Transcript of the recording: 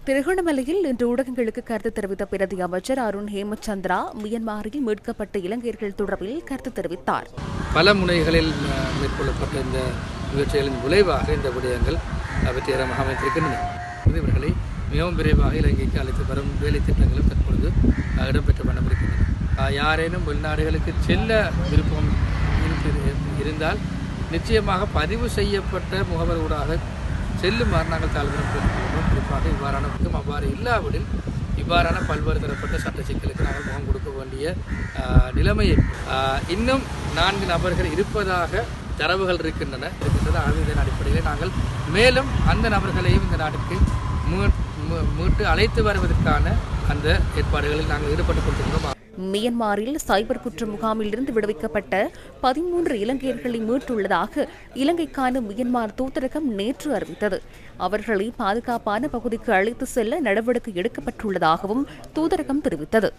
திருகோணமலையில் இன்று ஊடகங்களுக்கு கருத்து தெரிவித்த பிரதி அமைச்சர் அருண் ஹேமச்சந்திரா மியன்மாரில் மீட்கப்பட்ட இலங்கையர்கள் தொடர்பில் கருத்து தெரிவித்தார். பல முனைகளில் மேற்கொள்ளப்பட்ட இந்த முயற்சிகளின் விளைவாக இந்த விடயங்கள் வெற்றிகரமாக அமைந்திருக்கின்றன. இவர்களை மிகவும் விரைவாக இலங்கைக்கு அழைத்து வரும் வேலை திட்டங்களும் தற்பொழுது இடம்பெற்ற வண்ணம் இருக்கின்றன. யாரேனும் வெளிநாடுகளுக்கு செல்ல விருப்பம் இருந்தால் நிச்சயமாக பதிவு செய்யப்பட்ட முகவரூடாக செல்லுமாறு நாங்கள் தாழ்வுடன் கேட்டுக்கொள்கிறோம். குறிப்பாக இவ்வாறான அவ்வாறு இல்லாவிடில் இவ்வாறான பல்வேறு தரப்பட்ட சட்ட சிக்கலுக்கு நாங்கள் முகம் கொடுக்க வேண்டிய நிலைமையை இன்னும் 4 நபர்கள் இருப்பதாக தரவுகள் இருக்கின்றன. இதன் அடிப்படையில் நாங்கள் மேலும் அந்த நபர்களையும் இந்த நாட்டுக்கு மீட்டு அழைத்து வருவதற்கான அந்த ஏற்பாடுகளில் நாங்கள் ஈடுபட்டுக் கொண்டிருக்கிறோம். மியன்மாரில் சைபர் குற்ற முகாமில் இருந்து விடுவிக்கப்பட்ட 13 இலங்கையர்களை மீட்டுள்ளதாக இலங்கைக்கான மியன்மார் தூதரகம் நேற்று அறிவித்தது. அவர்களை பாதுகாப்பான பகுதிக்கு அழைத்து செல்ல நடவடிக்கை எடுக்கப்பட்டுள்ளதாகவும் தூதரகம் தெரிவித்தது.